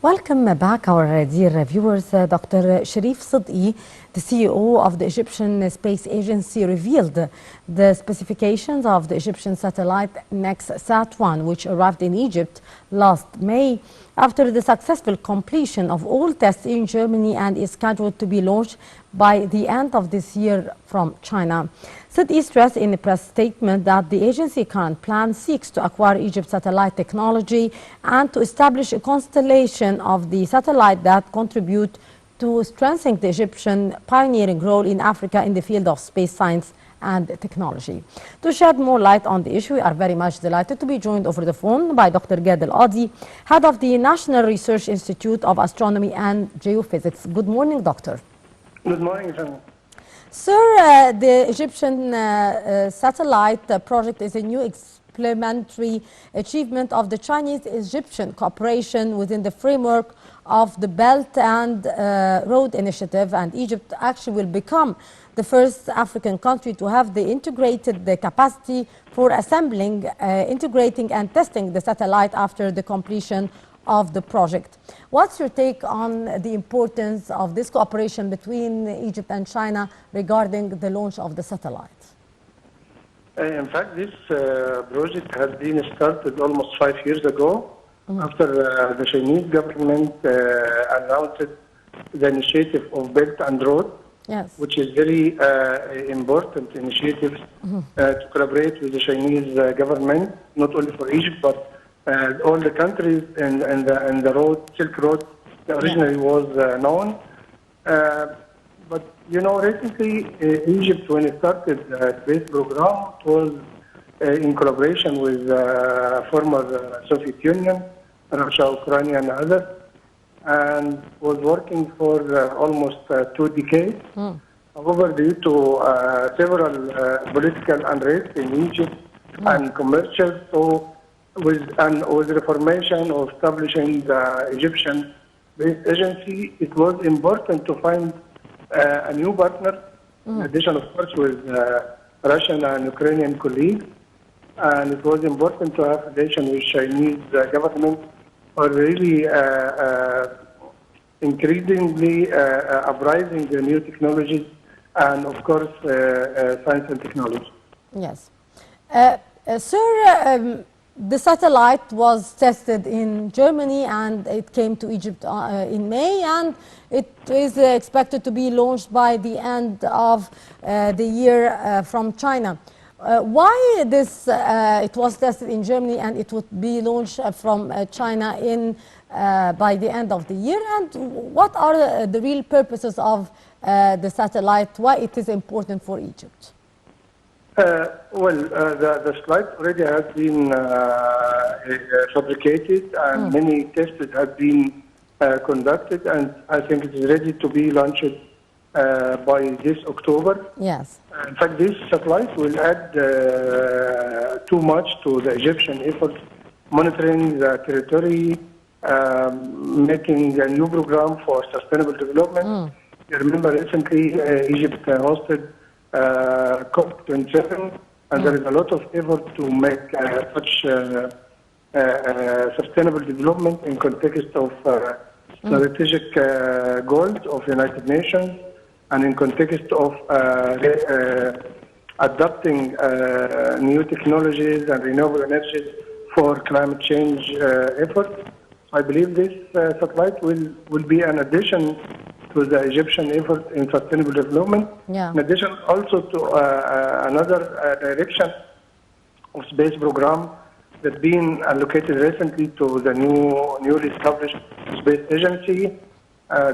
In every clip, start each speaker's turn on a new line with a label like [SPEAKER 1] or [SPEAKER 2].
[SPEAKER 1] Welcome back, our dear viewers. Dr. Sharif Siddiqui, the CEO of the Egyptian Space Agency, revealed the specifications of the Egyptian satellite NextSat-1, which arrived in Egypt last May after the successful completion of all tests in Germany and is scheduled to be launched by the end of this year from China. Siddiqui stressed in a press statement that the agency current plan seeks to acquire Egypt's satellite technology and to establish a constellation of the satellite that contribute to strengthening the Egyptian pioneering role in Africa in the field of space science and technology. To shed more light on the issue, we are very much delighted to be joined over the phone by Dr. Qady, head of the National Research Institute of Astronomy and Geophysics. Good morning, doctor.
[SPEAKER 2] Good morning, John.
[SPEAKER 1] Sir, the Egyptian satellite project is a new experimentary achievement of the Chinese-Egyptian cooperation within the framework of the Belt and Road Initiative, and Egypt actually will become the first African country to have the integrated capacity for assembling, integrating and testing the satellite after the completion of the project. What's your take on the importance of this cooperation between Egypt and China regarding the launch of the satellite?
[SPEAKER 2] In fact, this project has been started almost 5 years ago after the Chinese government announced the initiative of Belt and Road,
[SPEAKER 1] yes,
[SPEAKER 2] which is very important initiative to collaborate with the Chinese government, not only for Egypt, but all the countries and the road, Silk Road, originally was known. But you know, recently Egypt, when it started the space program, it was in collaboration with former Soviet Union, Russia, Ukraine, and others, and was working for almost 2 decades. However, due to several political unrest in Egypt and commercial, so with the formation of establishing the Egyptian Space Agency, it was important to find a new partner, in addition, of course, with Russian and Ukrainian colleagues. And it was important to have relation with Chinese government, or really increasingly uprising the new technologies and, of course, science and technology.
[SPEAKER 1] Yes. Sir, the satellite was tested in Germany and it came to Egypt in May, and it is expected to be launched by the end of the year from China. Why this? It was tested in Germany and it would be launched from China by the end of the year. And what are the real purposes of the satellite? Why it is important for Egypt?
[SPEAKER 2] The satellite already has been fabricated and many tests have been conducted, and I think it is ready to be launched by this October.
[SPEAKER 1] Yes.
[SPEAKER 2] In fact, this satellite will add too much to the Egyptian effort, monitoring the territory, making a new program for sustainable development. You remember recently Egypt hosted COP27, and there is a lot of effort to make such sustainable development in context of strategic goals of United Nations, and in context of adopting new technologies and renewable energies for climate change efforts. I believe this satellite will be an addition to the Egyptian effort in sustainable development.
[SPEAKER 1] Yeah.
[SPEAKER 2] In addition, also to another direction of space program that's been allocated recently to the newly established space agency.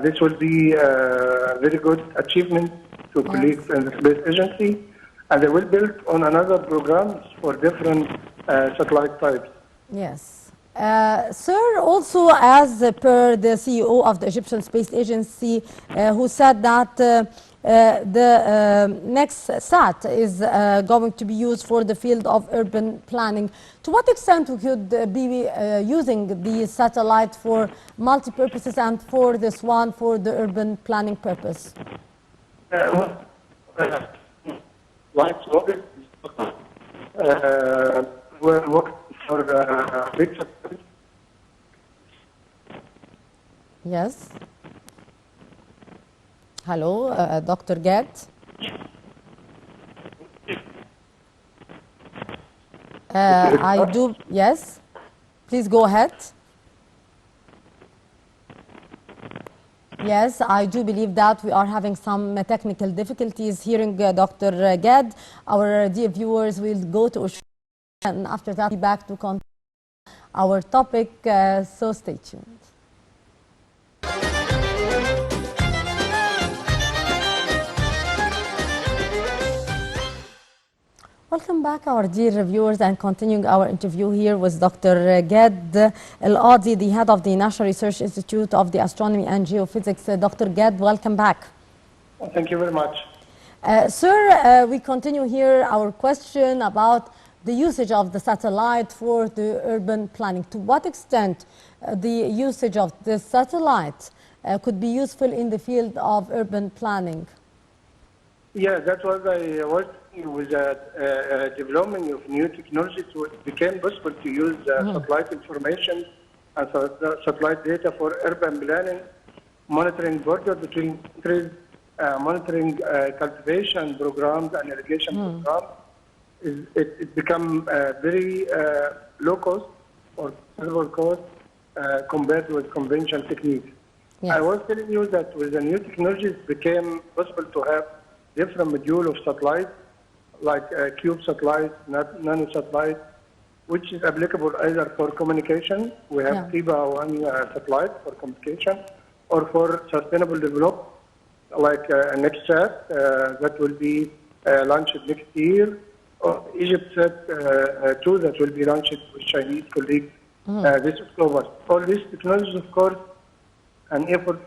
[SPEAKER 2] This will be a very good achievement to colleagues in the space agency, and they will build on another programs for different satellite types.
[SPEAKER 1] Yes. Sir, also as per the CEO of the Egyptian Space Agency, who said that the NextSat is going to be used for the field of urban planning. To what extent we could be using the satellite for multi-purposes and for this one for the urban planning purpose?
[SPEAKER 2] We're working for big
[SPEAKER 1] CEO, Dr. Gad. I do, yes. Please go ahead. Yes, I do believe that we are having some technical difficulties hearing Dr. Gad. Our dear viewers will go to Ushra, and after that, be back to continue our topic, so stay tuned. Welcome back, our dear viewers, and continuing our interview here with Dr. Gad Qady, the head of the National Research Institute of the Astronomy and Geophysics. Dr. Gad, welcome back.
[SPEAKER 2] Thank you very much.
[SPEAKER 1] Sir, we continue here our question about the usage of the satellite for the urban planning. To what extent the usage of the satellite could be useful in the field of urban planning?
[SPEAKER 2] Yeah, that was I worked with development of new technologies. So it became possible to use satellite information and satellite data for urban planning, monitoring border between countries, monitoring cultivation programs and irrigation programs. It become very low cost or considerable cost compared with conventional techniques. Yes. I was telling you that with the new technologies, it became possible to have different modules of satellites, like cube satellites, nano satellites, which is applicable either for communication. We have TIBA-1 satellite for communication, or for sustainable development, like NextSat that will be launched next year, or EgyptSat 2 that will be launched with Chinese colleagues this October. All these technologies, of course, an effort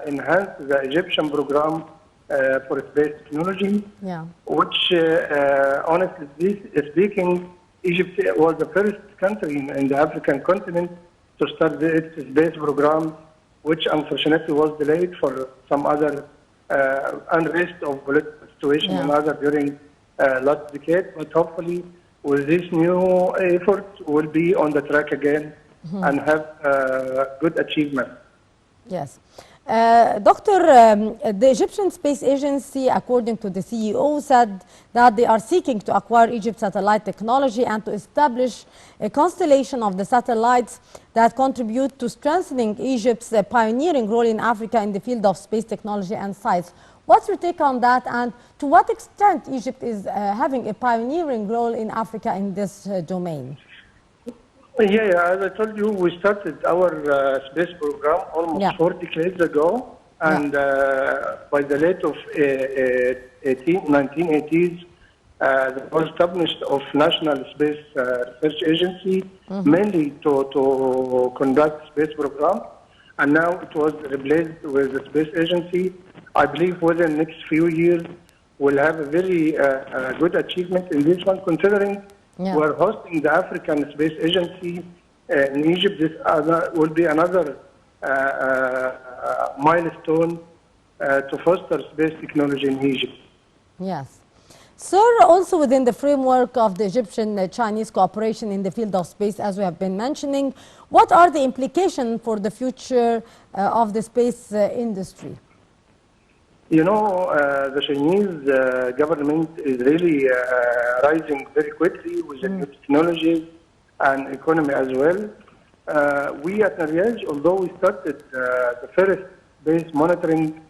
[SPEAKER 2] enhance the Egyptian program for space technology, which honestly speaking, Egypt was the first country in the African continent to start its space program, which unfortunately was delayed for some other unrest of political situation and other during last decade. But hopefully, with this new effort, we'll be on the track again and have good achievement.
[SPEAKER 1] Yes. Doctor, the Egyptian Space Agency, according to the CEO, said that they are seeking to acquire Egypt's satellite technology and to establish a constellation of the satellites that contribute to strengthening Egypt's pioneering role in Africa in the field of space technology and science. What's your take on that, and to what extent Egypt is having a pioneering role in Africa in this domain?
[SPEAKER 2] Yeah, as I told you, we started our space program almost 4 decades ago, and by the late of 1980s, there was established of National Space Research Agency, mainly to conduct space program, and now it was replaced with the Space Agency. I believe within the next few years, we'll have a very good achievement in this one, considering we're hosting the African Space Agency in Egypt. This will be another milestone to foster space technology in Egypt.
[SPEAKER 1] Yes. Sir, also within the framework of the Egyptian-Chinese cooperation in the field of space, as we have been mentioning, what are the implications for the future of the space industry?
[SPEAKER 2] You know, the Chinese government is really rising very quickly with the new technologies and economy as well. We at Nariaj, although we started the first base monitoring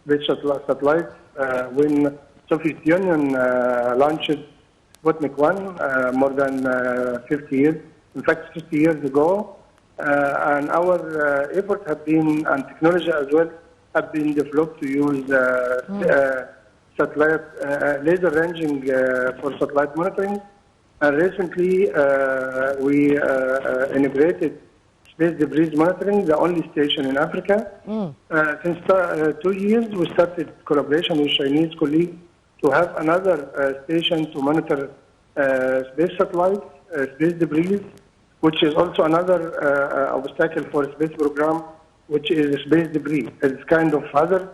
[SPEAKER 2] with satellites when Soviet Union launched Sputnik 1 more than 50 years, in fact 50 years ago, and our effort have been, and technology as well, have been developed to use satellite laser ranging for satellite monitoring. And recently, we integrated space debris monitoring, the only station in Africa. Since 2 years, we started collaboration with Chinese colleagues to have another station to monitor space satellites, space debris, which is also another obstacle for space program, which is space debris. It's kind of hazard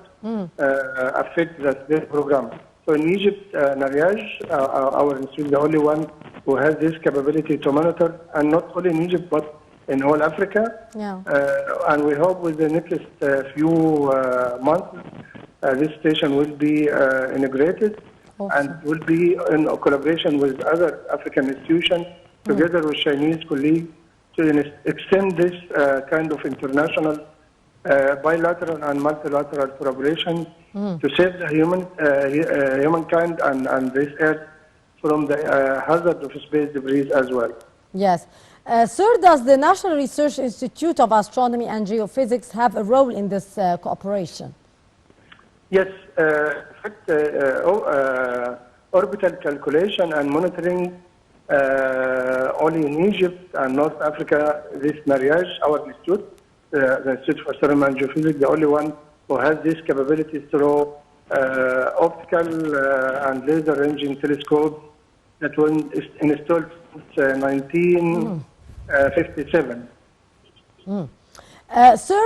[SPEAKER 2] affect the space program. So in Egypt, Nariaj, our institute, is the only one who has this capability to monitor, and not only in Egypt, but in all Africa. And we hope with the next few months, this station will be integrated and will be in collaboration with other African institutions, together with Chinese colleagues, to extend this kind of international bilateral and multilateral collaboration to save the humankind and this earth from the hazard of space debris as well.
[SPEAKER 1] Yes. Sir, does the National Research Institute of Astronomy and Geophysics have a role in this cooperation?
[SPEAKER 2] Yes. In fact, orbital calculation and monitoring only in Egypt and North Africa, this marriage, our institute, the Institute for Astronomy and Geophysics, the only one who has these capabilities through optical and laser ranging telescopes that were installed since 1957.
[SPEAKER 1] Sir,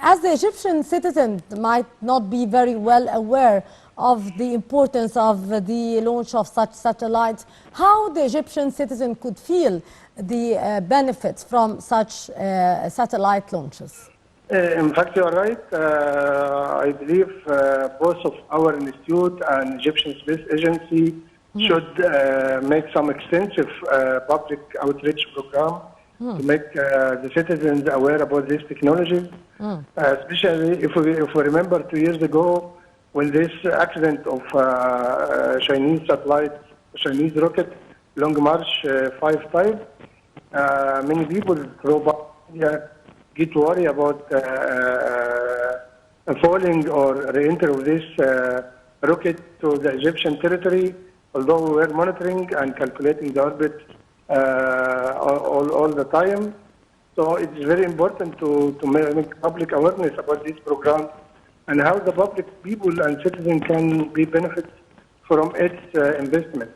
[SPEAKER 1] as the Egyptian citizen might not be very well aware of the importance of the launch of such satellites, how the Egyptian citizen could feel the benefits from such satellite launches?
[SPEAKER 2] In fact, you are right. I believe both of our institute and Egyptian Space Agency should make some extensive public outreach program to make the citizens aware about these technologies. Especially if we remember 2 years ago when this accident of Chinese satellite, Chinese rocket, Long March 5, many people throughout India get worried about falling or re-enter of this rocket to the Egyptian territory, although we were monitoring and calculating the orbit all the time. So it's very important to make public awareness about this program and how the public people and citizens can be benefit from its investment.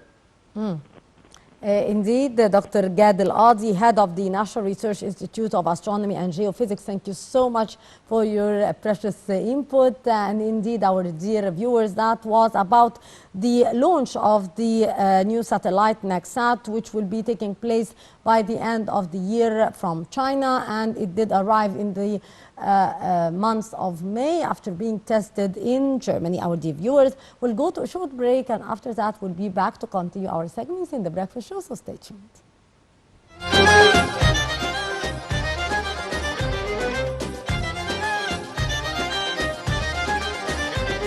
[SPEAKER 1] Indeed, Dr. Qady, head of the National Research Institute of Astronomy and Geophysics, thank you so much for your precious input. And indeed, our dear viewers, that was about the launch of the new satellite NextSat, which will be taking place by the end of the year from China. And it did arrive in the month of May after being tested in Germany. Our dear viewers, we'll go to a short break, and after that we'll be back to continue our segments in the breakfast show, so stay tuned.